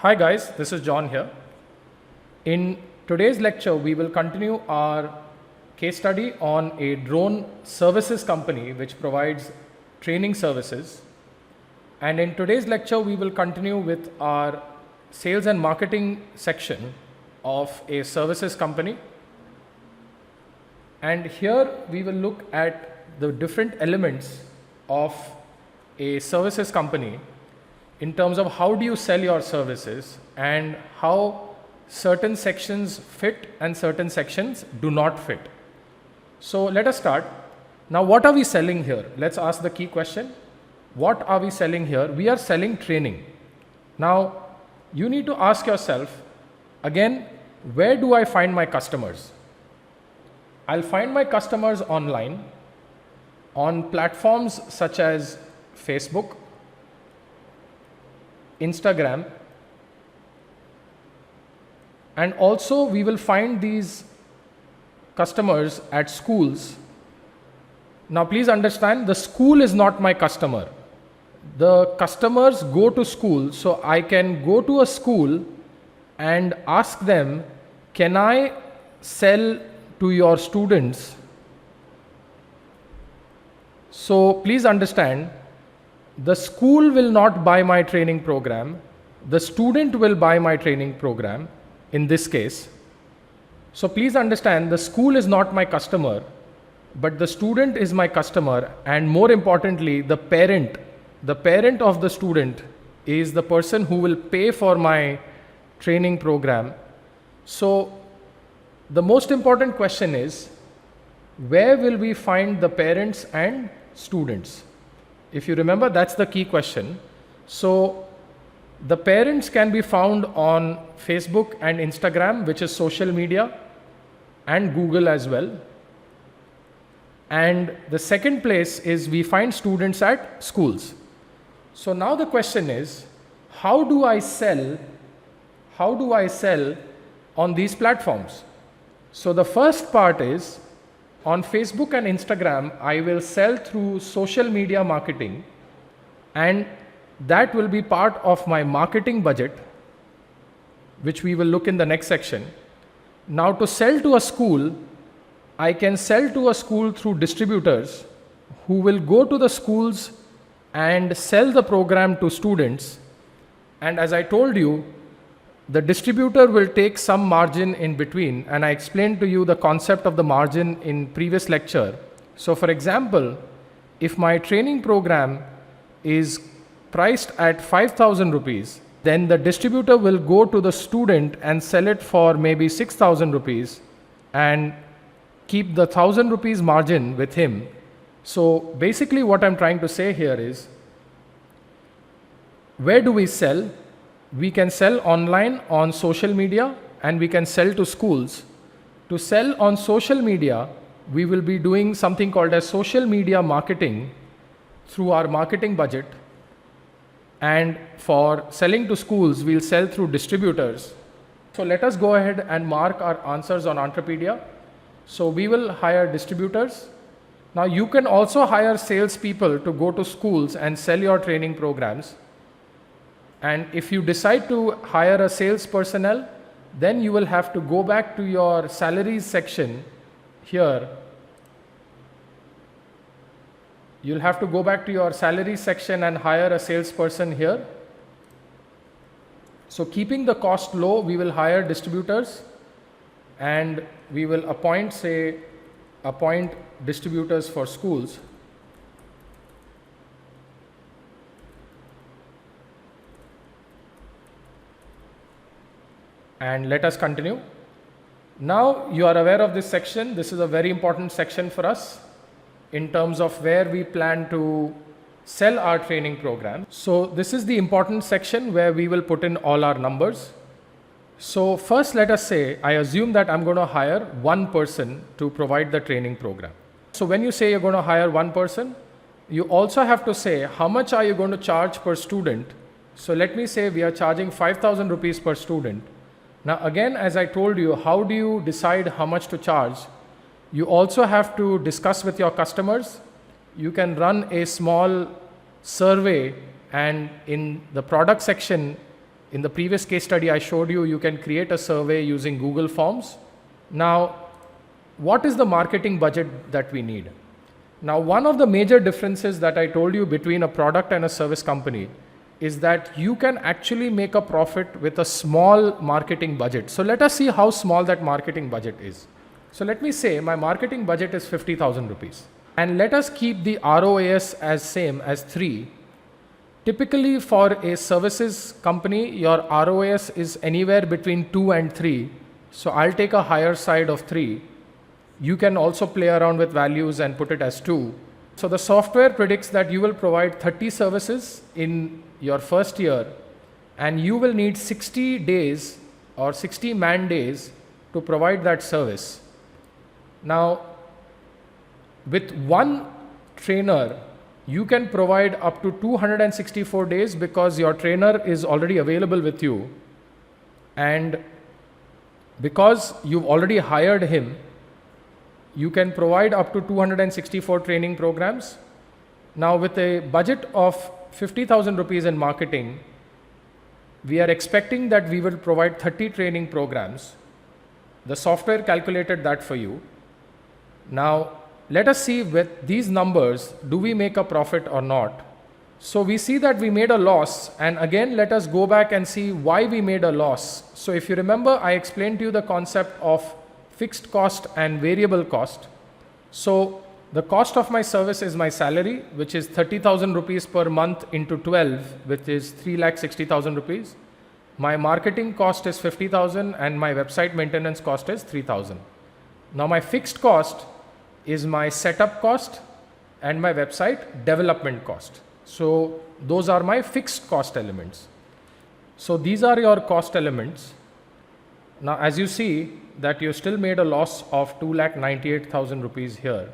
Hi guys, this is John here. In today's lecture, we will continue our case study on a drone services company which provides training services. And in today's lecture, we will continue with our sales and marketing section of a services company. And here we will look at the different elements of a services company in terms of how do you sell your services and how certain sections fit and certain sections do not fit. So let us start. Now, what are we selling here? Let's ask the key question. What are we selling here? We are selling training. Now, you need to ask yourself, again, where do I find my customers? I'll find my customers online on platforms such as Facebook, Instagram, and also we will find these customers at schools. Now please understand, the school is not my customer. The customers go to school, so I can go to a school and ask them, can I sell to your students? So please understand, the school will not buy my training program. The student will buy my training program in this case. So please understand, the school is not my customer, but the student is my customer, and more importantly, the parent of the student is the person who will pay for my training program. So the most important question is, where will we find the parents and students? If you remember, that's the key question. So the parents can be found on Facebook and Instagram, which is social media, and Google as well. And the second place is we find students at schools. So now the question is, how do I sell on these platforms? So the first part is, on Facebook and Instagram, I will sell through social media marketing, and that will be part of my marketing budget, which we will look in the next section. Now, to sell to a school, I can sell to a school through distributors who will go to the schools and sell the program to students. And as I told you, the distributor will take some margin in between, and I explained to you the concept of the margin in previous lecture. So for example, if my training program is priced at 5,000 rupees, then the distributor will go to the student and sell it for maybe 6,000 rupees and keep the 1,000 rupees margin with him. So basically what I'm trying to say here is, where do we sell? We can sell online on social media, and we can sell to schools. To sell on social media, we will be doing something called as social media marketing through our marketing budget. And for selling to schools, we'll sell through distributors. So let us go ahead and mark our answers on Entrepedia. So we will hire distributors. Now you can also hire salespeople to go to schools and sell your training programs. And if you decide to hire a sales personnel, then you will have to go back to your salaries section here. You'll have to go back to your salary section and hire a salesperson here. So keeping the cost low, we will hire distributors, and we will appoint distributors for schools. And let us continue. Now you are aware of this section. This is a very important section for us in terms of where we plan to sell our training program. So this is the important section where we will put in all our numbers. So first, let us say, I assume that I'm going to hire one person to provide the training program. So when you say you're going to hire one person, you also have to say, how much are you going to charge per student? So let me say we are charging 5,000 rupees per student. Now again, as I told you, how do you decide how much to charge? You also have to discuss with your customers. You can run a small survey, and in the product section In the previous case study I showed you, you can create a survey using Google Forms. Now, what is the marketing budget that we need? Now, one of the major differences that I told you between a product and a service company is that you can actually make a profit with a small marketing budget. So let us see how small that marketing budget is. So let me say my marketing budget is 50,000 rupees. And let us keep the ROAS as same as 3. Typically for a services company, your ROAS is anywhere between 2 and 3. So I'll take a higher side of 3. You can also play around with values and put it as 2. So the software predicts that you will provide 30 services in your first year, and you will need 60 days or 60 man days to provide that service. Now, with one trainer, you can provide up to 264 days because your trainer is already available with you. And because you've already hired him, you can provide up to 264 training programs. Now, with a budget of 50,000 rupees in marketing, we are expecting that we will provide 30 training programs. The software calculated that for you. Now, let us see with these numbers, do we make a profit or not? So we see that we made a loss, and again, let us go back and see why we made a loss. So if you remember, I explained to you the concept of fixed cost and variable cost. So the cost of my service is my salary, which is 30,000 rupees per month into 12, which is 3,60,000 rupees. My marketing cost is 50,000 and my website maintenance cost is 3,000. Now my fixed cost is my setup cost and my website development cost. So those are my fixed cost elements. So these are your cost elements. Now, as you see that you still made a loss of 2,98,000 rupees here.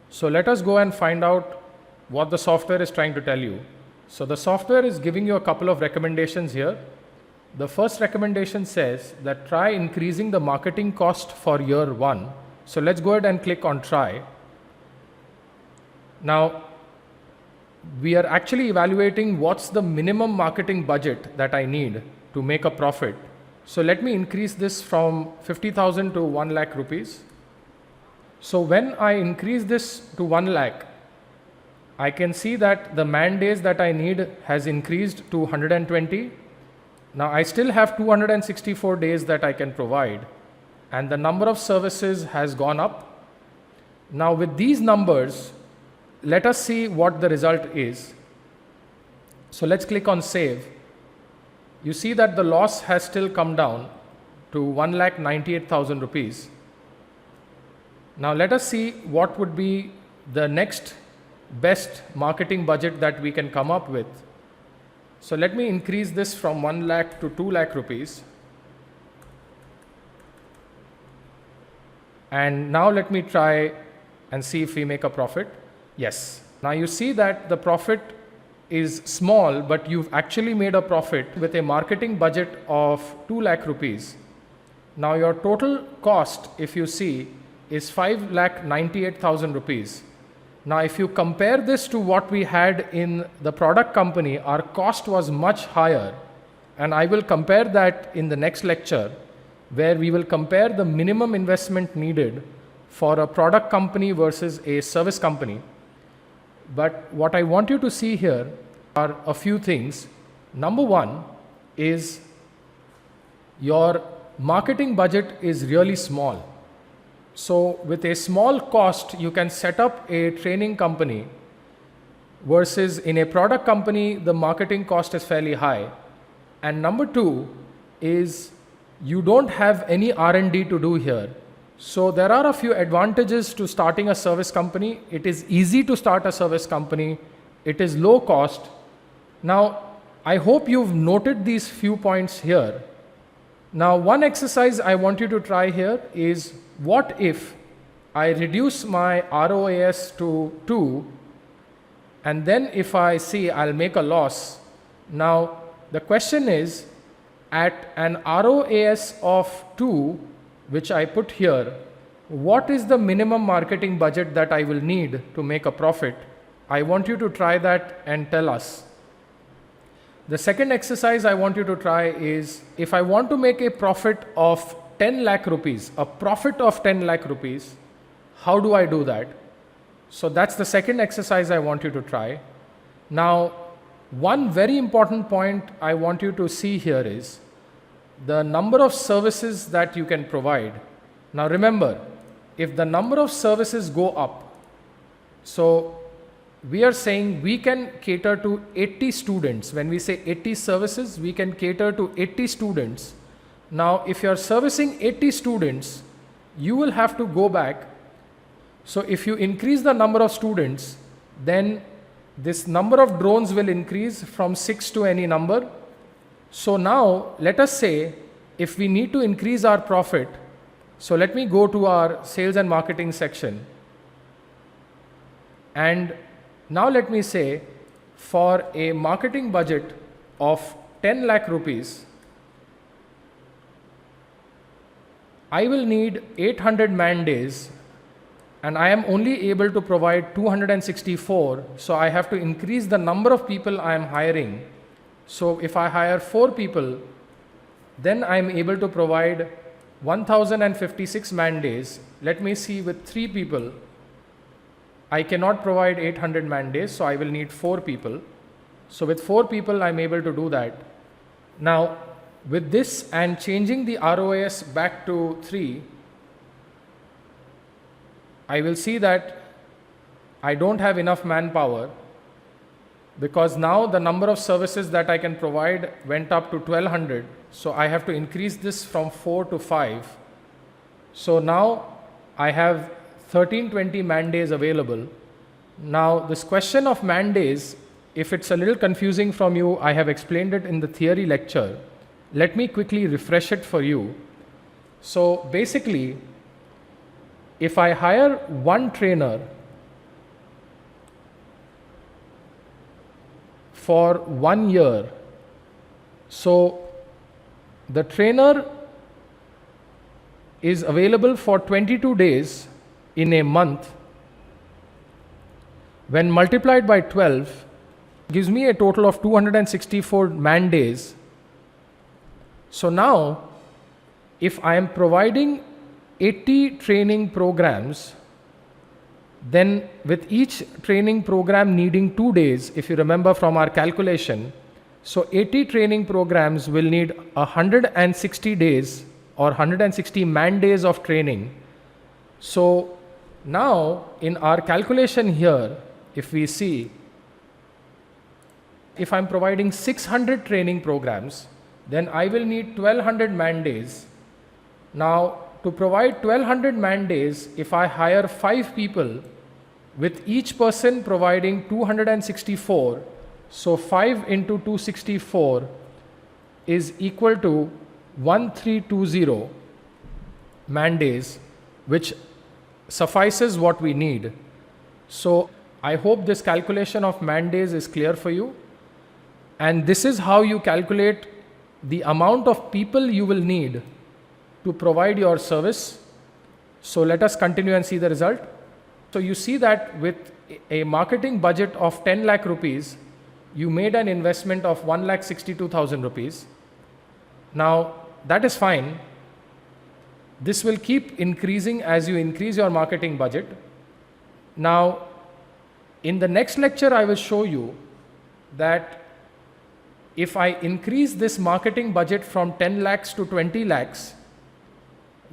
So let us go and find out what the software is trying to tell you. So the software is giving you a couple of recommendations here. The first recommendation says that try increasing the marketing cost for year 1. So let's go ahead and click on try. Now, we are actually evaluating what's the minimum marketing budget that I need to make a profit. So let me increase this from 50,000 to 1 lakh rupees. So when I increase this to 1 lakh, I can see that the man days that I need has increased to 120. Now I still have 264 days that I can provide, and the number of services has gone up. Now with these numbers, let us see what the result is. So let's click on save. You see that the loss has still come down to 1,98,000 rupees. Now let us see what would be the next best marketing budget that we can come up with. So let me increase this from 1 lakh to 2 lakh rupees. And now let me try and see if we make a profit. Yes. Now you see that the profit is small, but you've actually made a profit with a marketing budget of 2 lakh rupees. Now your total cost, if you see, is 5,98,000 rupees. Now if you compare this to what we had in the product company, our cost was much higher. And I will compare that in the next lecture, where we will compare the minimum investment needed for a product company versus a service company. But what I want you to see here are a few things. Number one is your marketing budget is really small. So with a small cost, you can set up a training company, versus in a product company, the marketing cost is fairly high. And number two is you don't have any R&D to do here. So there are a few advantages to starting a service company. It is easy to start a service company. It is low cost. Now, I hope you've noted these few points here. Now, one exercise I want you to try here is, what if I reduce my ROAS to 2, and then if I see I'll make a loss. Now, the question is, at an ROAS of 2, which I put here, what is the minimum marketing budget that I will need to make a profit? I want you to try that and tell us. The second exercise I want you to try is, if I want to make a profit of 10 lakh rupees, a profit of 10 lakh rupees, how do I do that? So that's the second exercise I want you to try. Now, one very important point I want you to see here is the number of services that you can provide. Now remember, if the number of services go up, so we are saying we can cater to 80 students. When we say 80 services, we can cater to 80 students. Now, if you are servicing 80 students, you will have to go back. So if you increase the number of students, then this number of drones will increase from 6 to any number. So now let us say if we need to increase our profit, so let me go to our sales and marketing section. And now let me say for a marketing budget of 10 lakh rupees, I will need 800 man days, and I am only able to provide 264, so I have to increase the number of people I am hiring. So if I hire 4 people, then I am able to provide 1056 man days. Let me see, with 3 people, I cannot provide 800 man days, so I will need 4 people. So with 4 people, I am able to do that. Now, with this and changing the ROAS back to 3, I will see that I don't have enough manpower, because now the number of services that I can provide went up to 1200. So I have to increase this from 4 to 5. So now I have 1320 man days available. Now this question of man days, if it's a little confusing from you, I have explained it in the theory lecture. Let me quickly refresh it for you. So basically, if I hire 1 trainer for 1 year, so the trainer is available for 22 days in a month. When multiplied by 12, gives me a total of 264 man days. So now, if I am providing 80 training programs, then with each training program needing 2 days, if you remember from our calculation, so 80 training programs will need 160 days or 160 man days of training. So now in our calculation here, if we see, if I'm providing 600 training programs, then I will need 1200 man days. Now to provide 1200 man days, if I hire 5 people, with each person providing 264, so 5 into 264 is equal to 1320 man days, which suffices what we need. So I hope this calculation of man days is clear for you. And this is how you calculate the amount of people you will need to provide your service. So let us continue and see the result. So you see that with a marketing budget of 10 lakh rupees, you made an investment of 1,62,000 rupees. Now that is fine. This will keep increasing as you increase your marketing budget. Now in the next lecture, I will show you that if I increase this marketing budget from 10 lakhs to 20 lakhs,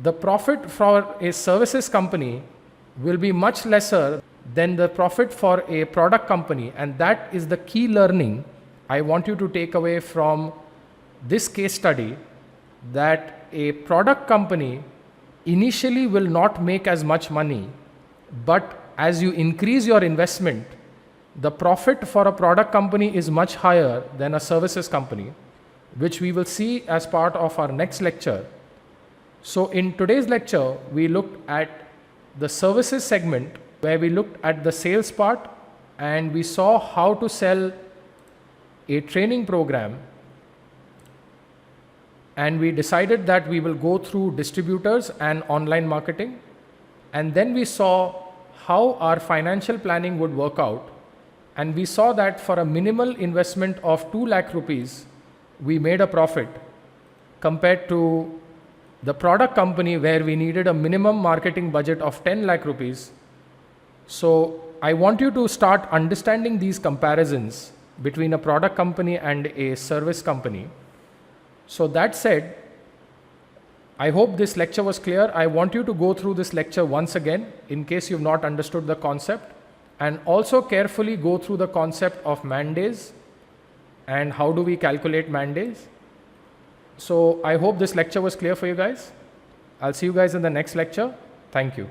the profit for a services company will be much lesser than the profit for a product company. And that is the key learning I want you to take away from this case study, that a product company initially will not make as much money, but as you increase your investment, the profit for a product company is much higher than a services company, which we will see as part of our next lecture. So in today's lecture, we looked at the services segment, where we looked at the sales part and we saw how to sell a training program, and we decided that we will go through distributors and online marketing, and then we saw how our financial planning would work out, And we saw that for a minimal investment of 2 lakh rupees, we made a profit compared to the product company where we needed a minimum marketing budget of 10 lakh rupees. So I want you to start understanding these comparisons between a product company and a service company. So that said, I hope this lecture was clear. I want you to go through this lecture once again in case you've not understood the concept, and also carefully go through the concept of man days and how do we calculate man days. So I hope this lecture was clear for you guys. I'll see you guys in the next lecture. Thank you.